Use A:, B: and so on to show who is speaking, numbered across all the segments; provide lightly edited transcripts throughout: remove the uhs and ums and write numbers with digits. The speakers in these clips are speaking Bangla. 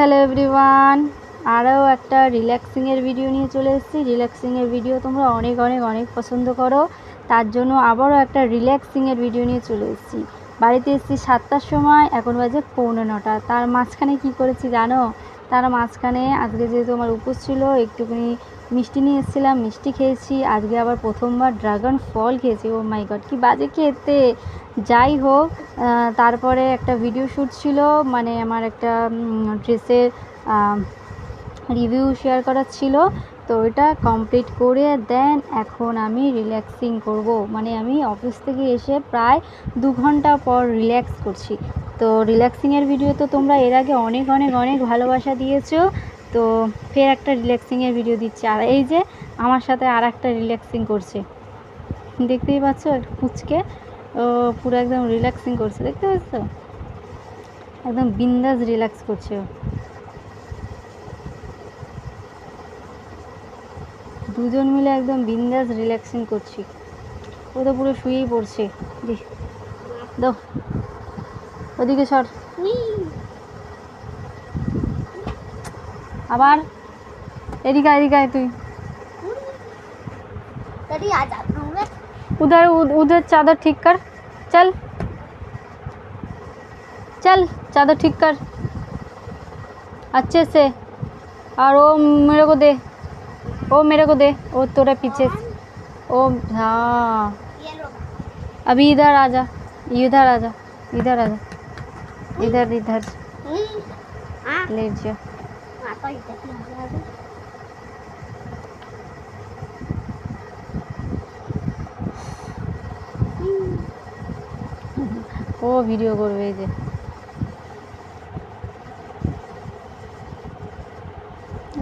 A: হ্যালো এভরিওয়ান, আরও একটা রিল্যাক্সিংয়ের ভিডিও নিয়ে চলে এসেছি। রিল্যাক্সিংয়ের ভিডিও তোমরা অনেক অনেক অনেক পছন্দ করো, তার জন্য আবারও একটা রিল্যাক্সিংয়ের ভিডিও নিয়ে চলে এসেছি। বাড়িতে এসেছি 7টার সময়, এখন বাজে 8:45। তার মাঝখানে কি করেছি জানো? তার মাঝখানে আজকে যেহেতু আমার উপোস ছিল, একটুখানি মিষ্টি নিয়ে এসেছিলাম, মিষ্টি খেয়েছি। আজকে আবার প্রথমবার ড্রাগন ফল খেয়েছি। ও মাই গড, কি বাজে খেতে! যাই হোক, তারপরে একটা ভিডিও শ্যুট ছিল, মানে আমার একটা ড্রেসের রিভিউ শেয়ার করার ছিল, তো ওইটা কমপ্লিট করে দেন এখন আমি রিল্যাক্সিং করব। মানে আমি অফিস থেকে এসে প্রায় 2 ঘন্টা পর রিল্যাক্স করছি। তো রিল্যাক্সিংয়ের ভিডিও তো তোমরা এর আগে অনেক অনেক অনেক ভালোবাসা দিয়েছো, তো ফের একটা রিল্যাক্সিংয়ের ভিডিও দিচ্ছি। আর এই যে আমার সাথে আর একটা রিল্যাক্সিং করছে, দেখতেই পাচ্ছ, একটা পুচকে, ও পুরো একদম রিল্যাক্সিং করছে, দেখতে পাচ্ছ? একদম বিন্দাস রিল্যাক্স করছে ও। দুজন মিলে একদম বিন্দাস রিল্যাক্সিং করছি। ও তো পুরো শুয়েই পড়ছে। দাও, ওদিকে সর। আবার এদিকে এদিকে আয় তুই। उधर उधर चादर ठीक कर, चल चल, चादर ठीक कर अच्छे से। और वो मेरे को दे, वो मेरे को दे, वो थोड़ा पीछे। ओ हाँ, अभी इधर आ जा, इधर आ जा, इधर आ जा, इधर इधर लेट जा। ও ভিডিও করবে, এই যে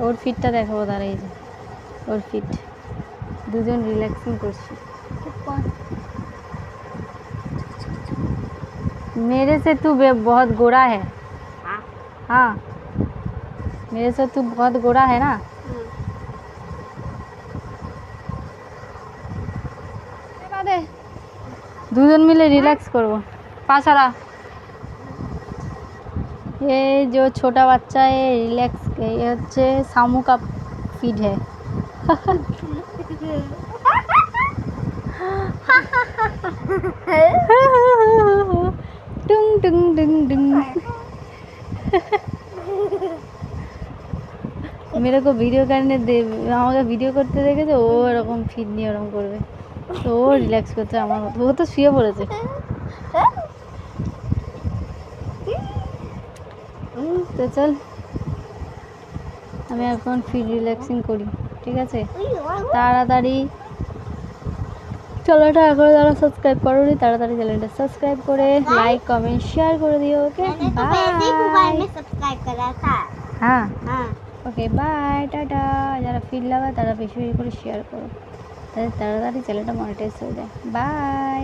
A: ওর ফিটটা দেখাবো, তারা এই যে ওর ফিট। দুজন রিল্যাক্সিং করছি। मेरे से तू बहुत गोरा है। हाँ, मेरे से तू बहुत गोरा है ना। দুজন মিলে রিল্যাক্স করব। পাছাড়া ये जो छोटा बच्चा है रिलैक्स, ये হচ্ছে सामू का फीड है। टुंग टुंग टुंग टुंग। मेरे को वीडियो करने दे, আমাকে ভিডিও করতে দেখেছে, ও এরকম ফিড নিয়ে এরকম করবে। তো ও রিল্যাক্স করছে আমার মতো, ও তো শুয়ে পড়েছে। তো চল আমি এখন ফিড রিল্যাক্সিং করি, ঠিক আছে? তাড়াতাড়ি চ্যানেলটা এখনো যারা সাবস্ক্রাইব করোনি, তাড়াতাড়ি চ্যানেলটা সাবস্ক্রাইব করে লাইক কমেন্ট শেয়ার করে দিও। Okay bye. হ্যাঁ ওকে বাই, টাটা। যারা ফিড লাভার তারা বেশি বেশি করে শেয়ার করো, তাহলে তাড়াতাড়ি চ্যানেলটা মনিটাইজ হয়ে যায়। বাই।